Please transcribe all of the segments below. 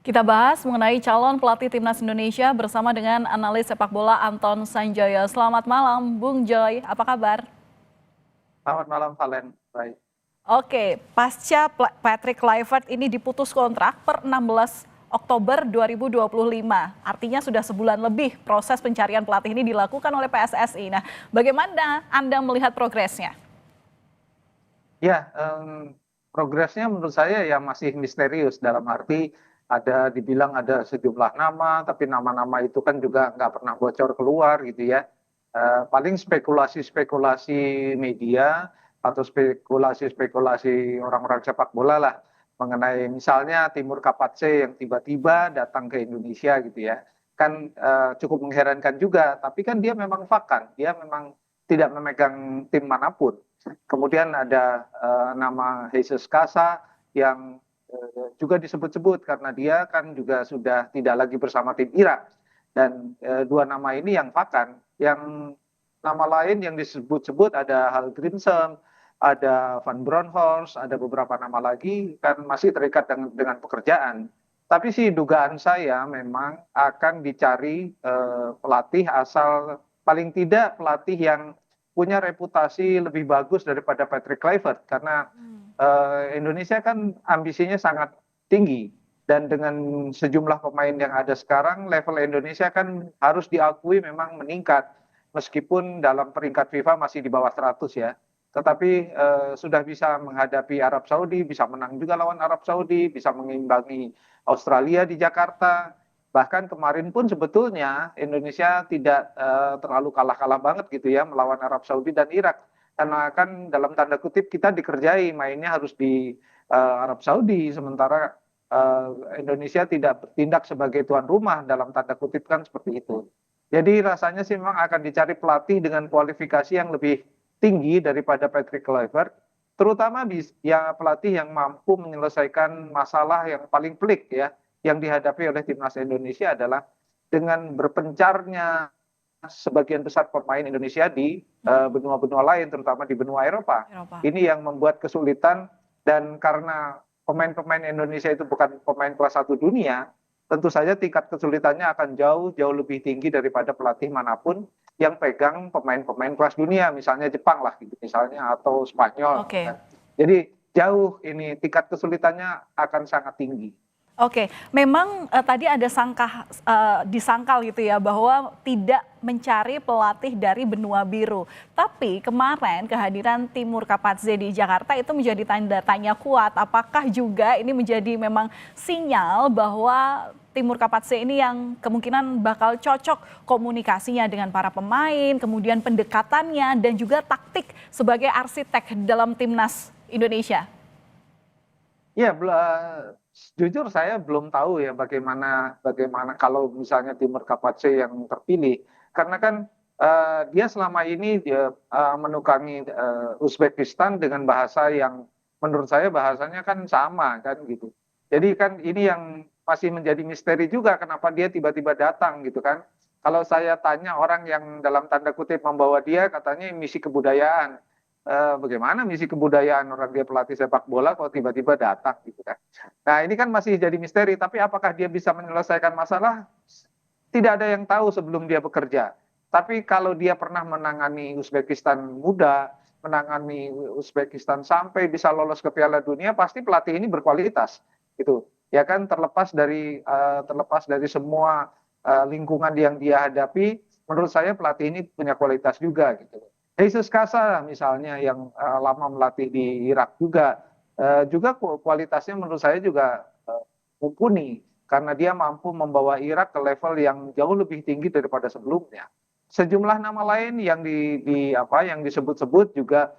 Kita bahas mengenai calon pelatih Timnas Indonesia bersama dengan analis sepak bola Anton Sanjaya. Selamat malam, Bung Joy. Apa kabar? Selamat malam, Valen. Baik. Oke, pasca Patrick Kluivert ini diputus kontrak per 16 Oktober 2025. Artinya sudah sebulan lebih proses pencarian pelatih ini dilakukan oleh PSSI. Nah, bagaimana Anda melihat progresnya? Ya, progresnya menurut saya ya masih misterius dalam arti dibilang ada sejumlah nama, tapi nama-nama itu kan juga nggak pernah bocor keluar gitu ya. Paling spekulasi-spekulasi media atau spekulasi-spekulasi orang-orang sepak bola lah mengenai misalnya Timur Kapatse yang tiba-tiba datang ke Indonesia gitu ya. Kan cukup mengherankan juga, tapi kan dia memang vakan, dia memang tidak memegang tim manapun. Kemudian ada nama Jesus Casa yang juga disebut-sebut karena dia kan juga sudah tidak lagi bersama tim Irak. Dan dua nama ini yang vakan. Yang nama lain yang disebut-sebut ada Hal Grimson, ada Van Bronckhorst, ada beberapa nama lagi kan masih terikat dengan pekerjaan. Tapi sih dugaan saya memang akan dicari pelatih asal paling tidak pelatih yang punya reputasi lebih bagus daripada Patrick Kluivert karena Indonesia kan ambisinya sangat tinggi dan dengan sejumlah pemain yang ada sekarang level Indonesia kan harus diakui memang meningkat meskipun dalam peringkat FIFA masih di bawah 100 ya. Tetapi sudah bisa menghadapi Arab Saudi, bisa menang juga lawan Arab Saudi, bisa mengimbangi Australia di Jakarta. Bahkan kemarin pun sebetulnya Indonesia tidak terlalu kalah-kalah banget gitu ya melawan Arab Saudi dan Irak. Karena kan dalam tanda kutip kita dikerjai mainnya harus di Arab Saudi, sementara Indonesia tidak bertindak sebagai tuan rumah dalam tanda kutip kan seperti itu. Jadi rasanya sih memang akan dicari pelatih dengan kualifikasi yang lebih tinggi daripada Patrick Kluivert, terutama ya pelatih yang mampu menyelesaikan masalah yang paling pelik ya yang dihadapi oleh timnas Indonesia adalah dengan berpencarnya sebagian besar pemain Indonesia di benua-benua lain, terutama di benua Eropa. Eropa. Ini yang membuat kesulitan dan karena pemain-pemain Indonesia itu bukan pemain kelas satu dunia, tentu saja tingkat kesulitannya akan jauh lebih tinggi daripada pelatih manapun yang pegang pemain-pemain kelas dunia, misalnya Jepang lah gitu, misalnya atau Spanyol. Gitu Oke. kan. Jadi jauh ini tingkat kesulitannya akan sangat tinggi. Oke, memang tadi ada disangkal gitu ya bahwa tidak mencari pelatih dari benua biru. Tapi kemarin kehadiran Timur Kapatze di Jakarta itu menjadi tanda tanya kuat. Apakah juga ini menjadi memang sinyal bahwa Timur Kapatze ini yang kemungkinan bakal cocok komunikasinya dengan para pemain, kemudian pendekatannya dan juga taktik sebagai arsitek dalam timnas Indonesia? Ya, jujur saya belum tahu ya bagaimana bagaimana kalau misalnya Timur Kapatse yang terpilih, karena kan dia selama ini dia menukangi Uzbekistan dengan bahasa yang menurut saya bahasanya kan sama kan gitu. Jadi kan ini yang masih menjadi misteri juga kenapa dia tiba-tiba datang gitu kan. Kalau saya tanya orang yang dalam tanda kutip membawa dia katanya misi kebudayaan. Bagaimana misi kebudayaan orang dia pelatih sepak bola kok tiba-tiba datang gitu kan. Nah ini kan masih jadi misteri, tapi apakah dia bisa menyelesaikan masalah? Tidak ada yang tahu sebelum dia bekerja. Tapi kalau dia pernah menangani Uzbekistan muda, menangani Uzbekistan sampai bisa lolos ke Piala Dunia, pasti pelatih ini berkualitas. Gitu. Ya kan terlepas dari semua lingkungan yang dia hadapi, menurut saya pelatih ini punya kualitas juga gitu. Jesus Casa misalnya yang lama melatih di Irak juga kualitasnya menurut saya juga mumpuni karena dia mampu membawa Irak ke level yang jauh lebih tinggi daripada sebelumnya. Sejumlah nama lain yang yang disebut-sebut juga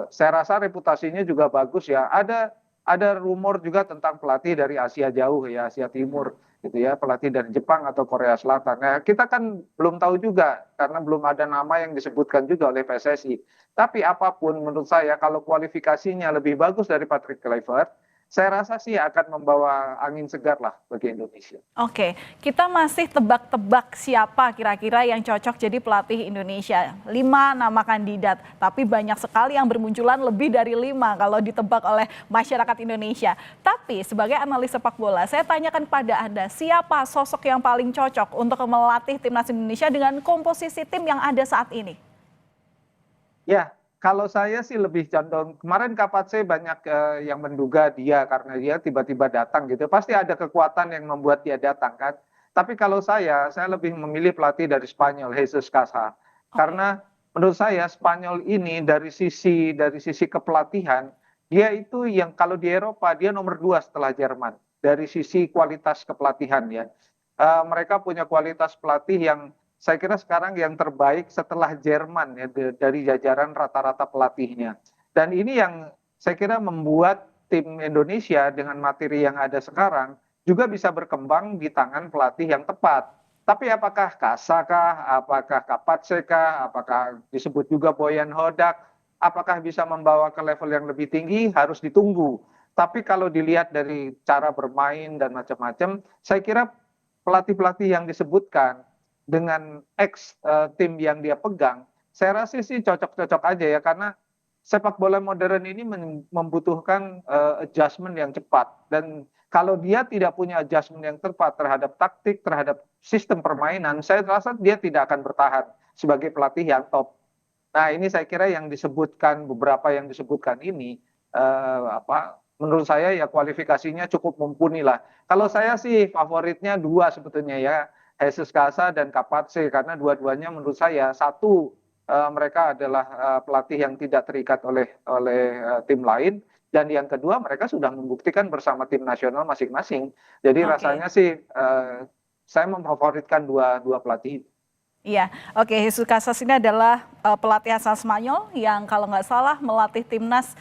saya rasa reputasinya juga bagus ya. Ada rumor juga tentang pelatih dari Asia Jauh ya, Asia Timur gitu ya, pelatih dari Jepang atau Korea Selatan. Nah, kita kan belum tahu juga karena belum ada nama yang disebutkan juga oleh PSSI. Tapi apapun menurut saya kalau kualifikasinya lebih bagus dari Patrick Kluivert, saya rasa sih akan membawa angin segar lah bagi Indonesia. Oke, kita masih tebak-tebak siapa kira-kira yang cocok jadi pelatih Indonesia. 5 nama kandidat, tapi banyak sekali yang bermunculan lebih dari 5 kalau ditebak oleh masyarakat Indonesia. Tapi sebagai analis sepak bola, saya tanyakan pada Anda, siapa sosok yang paling cocok untuk melatih timnas Indonesia dengan komposisi tim yang ada saat ini? Ya, kalau saya sih lebih condong kemarin Kapatse banyak yang menduga dia karena dia tiba-tiba datang gitu. Pasti ada kekuatan yang membuat dia datang kan. Tapi kalau saya lebih memilih pelatih dari Spanyol, Jesus Casa. Oke. Karena menurut saya Spanyol ini dari sisi kepelatihan dia itu yang kalau di Eropa dia nomor 2 setelah Jerman dari sisi kualitas kepelatihan ya. Mereka punya kualitas pelatih yang saya kira sekarang yang terbaik setelah Jerman ya dari jajaran rata-rata pelatihnya. Dan ini yang saya kira membuat tim Indonesia dengan materi yang ada sekarang juga bisa berkembang di tangan pelatih yang tepat. Tapi apakah Kasa kah, apakah Kapatse kah, apakah disebut juga Boyan Hodak, apakah bisa membawa ke level yang lebih tinggi harus ditunggu. Tapi kalau dilihat dari cara bermain dan macam-macam, saya kira pelatih-pelatih yang disebutkan dengan tim yang dia pegang, saya rasa sih cocok-cocok aja ya karena sepak bola modern ini membutuhkan adjustment yang cepat dan kalau dia tidak punya adjustment yang tepat terhadap taktik, terhadap sistem permainan, saya rasa dia tidak akan bertahan sebagai pelatih yang top. Nah, ini saya kira yang disebutkan beberapa yang disebutkan ini menurut saya ya kualifikasinya cukup mumpuni lah. Kalau saya sih favoritnya 2 sebetulnya ya. Jesus Casa dan Kapatse karena dua-duanya menurut saya satu mereka adalah pelatih yang tidak terikat oleh tim lain dan yang kedua mereka sudah membuktikan bersama tim nasional masing-masing. Jadi Oke. rasanya sih saya memfavoritkan dua pelatih. Iya, oke. Jesus Casas ini adalah pelatih asal Spanyol yang kalau nggak salah melatih timnas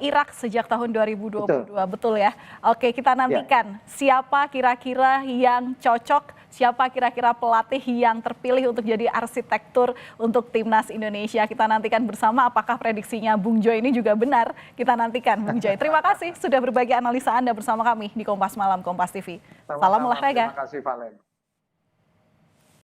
Irak sejak tahun Betul. 2022, betul ya? Oke, kita Ya. nantikan siapa kira-kira yang cocok, siapa kira-kira pelatih yang terpilih untuk jadi arsitektur untuk timnas Indonesia. Kita nantikan bersama apakah prediksinya Bung Joy ini juga benar. Kita nantikan Bung Joy. Terima kasih sudah berbagi analisa Anda bersama kami di Kompas Malam Kompas TV. Salam Sama-sama. Terima olahraga. kasih Valen.